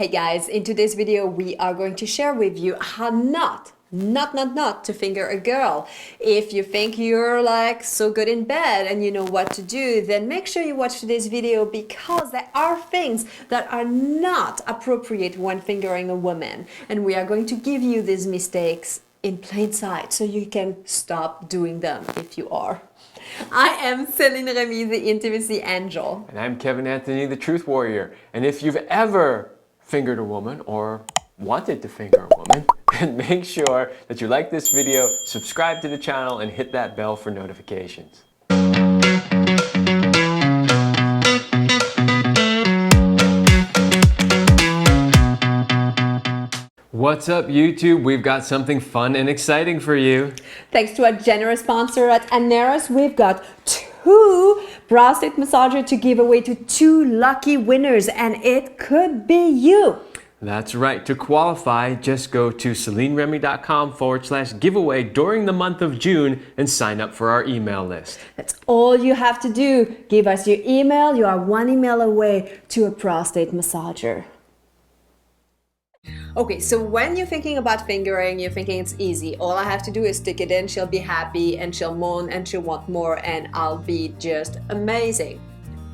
Hey guys, in today's video we are going to share with you how not to finger a girl. If you think you're like so good in bed and you know what to do, then make sure you watch today's video because there are things that are not appropriate when fingering a woman. And we are going to give you these mistakes in plain sight so you can stop doing them if you are. I am Celine Remy, the Intimacy Angel. And I'm Kevin Anthony, the Truth Warrior. And if you've ever fingered a woman or wanted to finger a woman, then make sure that you like this video, subscribe to the channel, and hit that bell for notifications. What's up, YouTube? We've got something fun and exciting for you. Thanks to our generous sponsor at ANEROS, we've got 2 prostate massager to give away to 2 lucky winners, and it could be you. That's right. To qualify, just go to CelineRemy.com/giveaway during the month of June and sign up for our email list. That's all you have to do. Give us your email. You are 1 email away to a prostate massager. Okay, so when you're thinking about fingering, you're thinking it's easy. All I have to do is stick it in, she'll be happy, and she'll moan, and she'll want more, and I'll be just amazing.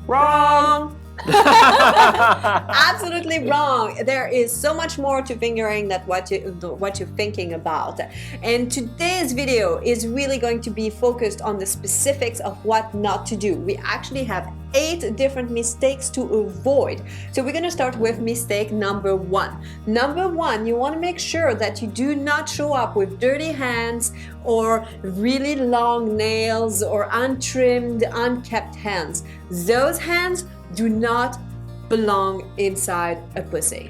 Wrong! Absolutely wrong. There is so much more to fingering than what you're thinking about. And today's video is really going to be focused on the specifics of what not to do. We actually have 8 different mistakes to avoid. So we're going to start with mistake number 1. Number 1, you want to make sure that you do not show up with dirty hands or really long nails or untrimmed, unkept hands. Those hands do not belong inside a pussy.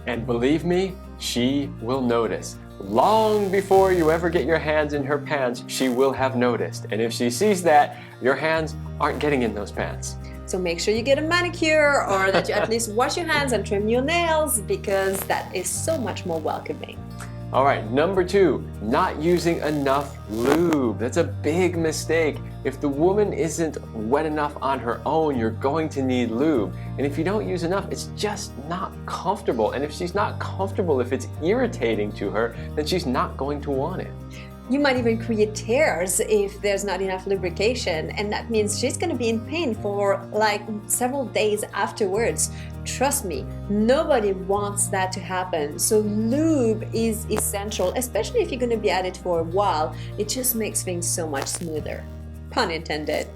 And believe me, she will notice. Long before you ever get your hands in her pants, she will have noticed. And if she sees that, your hands aren't getting in those pants. So make sure you get a manicure or that you at least wash your hands and trim your nails, because that is so much more welcoming. All right, number 2, not using enough lube. That's a big mistake. If the woman isn't wet enough on her own, you're going to need lube. And if you don't use enough, it's just not comfortable. And if she's not comfortable, if it's irritating to her, then she's not going to want it. You might even create tears if there's not enough lubrication, and that means she's going to be in pain for like several days afterwards. Trust me, nobody wants that to happen. So lube is essential, especially if you're going to be at it for a while. It just makes things so much smoother. Pun intended.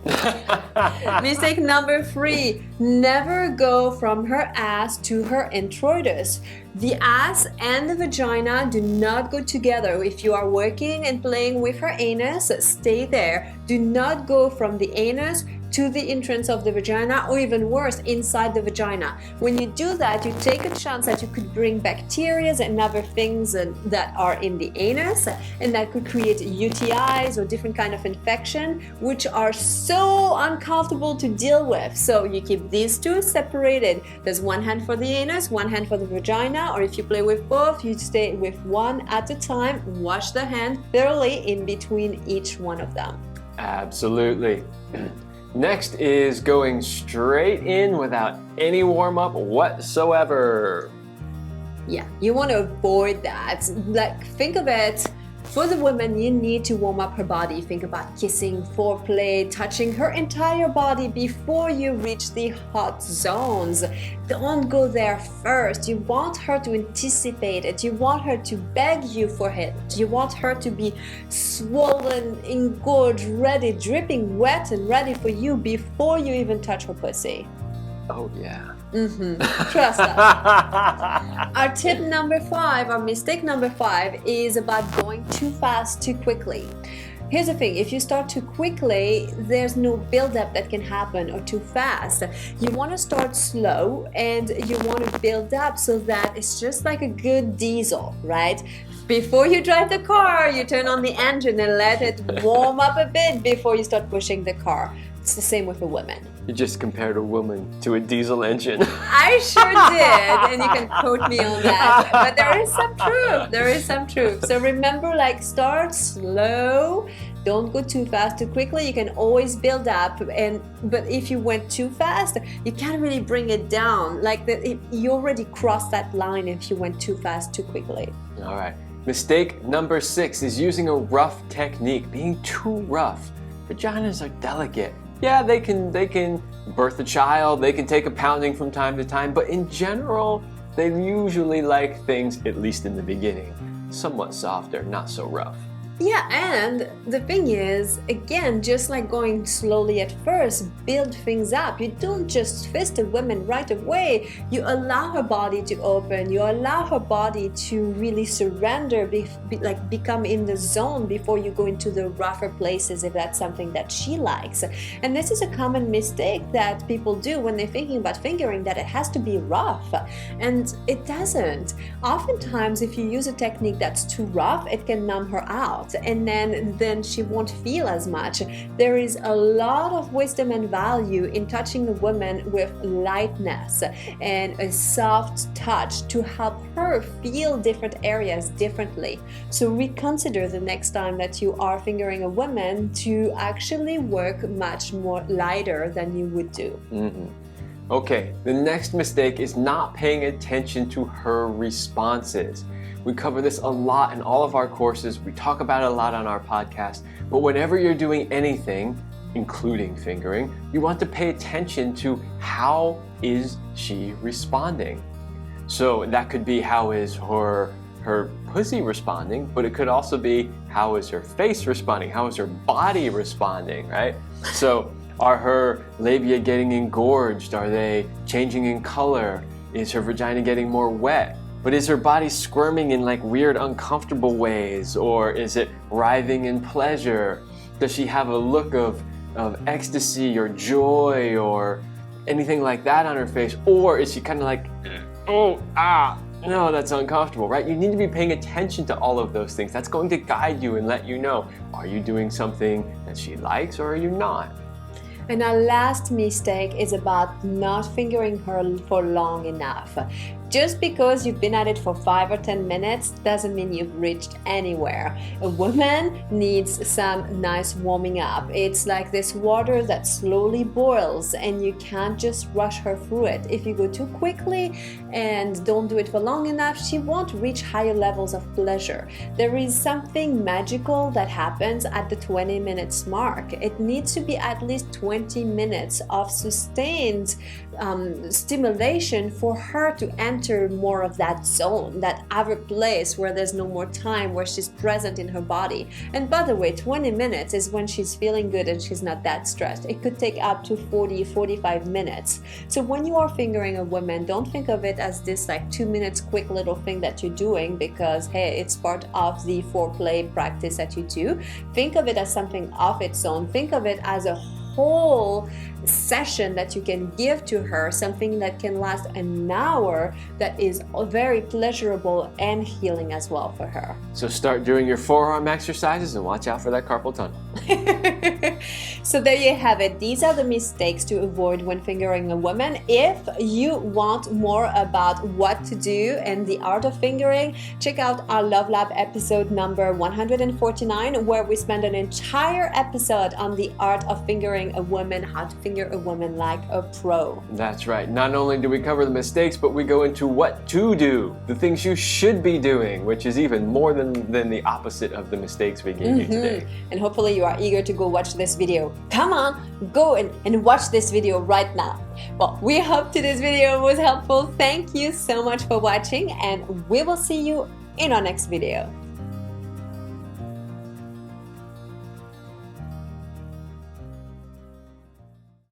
Mistake number 3, never go from her ass to her introitus. The ass and the vagina do not go together. If you are working and playing with her anus, stay there. Do not go from the anus to the entrance of the vagina, or even worse, inside the vagina. When you do that, you take a chance that you could bring bacteria and other things that are in the anus, and that could create UTIs or different kind of infection, which are so uncomfortable to deal with. So you keep these 2 separated. There's 1 hand for the anus, 1 hand for the vagina, or if you play with both, you stay with 1 at a time. Wash the hand thoroughly in between each one of them. Absolutely. Next is going straight in without any warm-up whatsoever. Yeah, you want to avoid that. Like, think of it. For the woman, you need to warm up her body. Think about kissing, foreplay, touching her entire body before you reach the hot zones. Don't go there first. You want her to anticipate it. You want her to beg you for it. You want her to be swollen, engorged, ready, dripping wet and ready for you before you even touch her pussy. Oh yeah. Trust us. Our tip number 5, our mistake number 5, is about going too fast, too quickly. Here's the thing, if you start too quickly, there's no build-up that can happen, or too fast. You want to start slow and you want to build up so that it's just like a good diesel, right? Before you drive the car, you turn on the engine and let it warm up a bit before you start pushing the car. It's the same with a woman. You just compared a woman to a diesel engine. I sure did, and you can quote me on that. But there is some truth. There is some truth. So remember, like, start slow, Don't go too fast, too quickly. You can always build up, but if you went too fast, you can't really bring it down. You already crossed that line if you went too fast, too quickly. All right. Mistake number 6 is using a rough technique, being too rough. Vaginas are delicate. Yeah, they can birth a child, they can take a pounding from time to time, but in general, they usually like things, at least in the beginning, somewhat softer, not so rough. Yeah, and the thing is, again, just like going slowly at first, build things up. You don't just fist a woman right away. You allow her body to open. You allow her body to really surrender, become in the zone before you go into the rougher places if that's something that she likes. And this is a common mistake that people do when they're thinking about fingering, that it has to be rough. And it doesn't. Oftentimes, if you use a technique that's too rough, it can numb her out. And then she won't feel as much. There is a lot of wisdom and value in touching a woman with lightness and a soft touch to help her feel different areas differently. So reconsider the next time that you are fingering a woman to actually work much more lighter than you would do. Okay, the next mistake is not paying attention to her responses. We cover this a lot in all of our courses. We talk about it a lot on our podcast. But whenever you're doing anything, including fingering, you want to pay attention to how is she responding. So that could be how is her pussy responding, but it could also be how is her face responding, how is her body responding, right? So are her labia getting engorged? Are they changing in color? Is her vagina getting more wet? But is her body squirming in like weird, uncomfortable ways? Or is it writhing in pleasure? Does she have a look of ecstasy or joy or anything like that on her face? Or is she kind of like, no, that's uncomfortable, right? You need to be paying attention to all of those things. That's going to guide you and let you know, are you doing something that she likes or are you not? And our last mistake is about not fingering her for long enough. Just because you've been at it for 5 or 10 minutes doesn't mean you've reached anywhere. A woman needs some nice warming up. It's like this water that slowly boils and you can't just rush her through it. If you go too quickly and don't do it for long enough, she won't reach higher levels of pleasure. There is something magical that happens at the 20 minutes mark. It needs to be at least 20 minutes of sustained stimulation for her to enter more of that zone, that other place where there's no more time, where she's present in her body. And by the way, 20 minutes is when she's feeling good and she's not that stressed. It could take up to 40-45 minutes. So when you are fingering a woman, don't think of it as this like 2 minutes quick little thing that you're doing because hey, it's part of the foreplay practice that you do. Think of it as something of its own. Think of it as a whole session that you can give to her, something that can last an hour that is very pleasurable and healing as well for her. So start doing your forearm exercises and watch out for that carpal tunnel. So there you have it. These are the mistakes to avoid when fingering a woman. If you want more about what to do and the art of fingering, check out our Love Lab episode number 149, where we spend an entire episode on the art of fingering a woman, how to finger a woman like a pro. That's right. Not only do we cover the mistakes, but we go into what to do, the things you should be doing, which is even more than the opposite of the mistakes we gave you today. And hopefully you are eager to go watch this video. Come on, go and watch this video right now. Well, we hope today's video was helpful. Thank you so much for watching, and we will see you in our next video.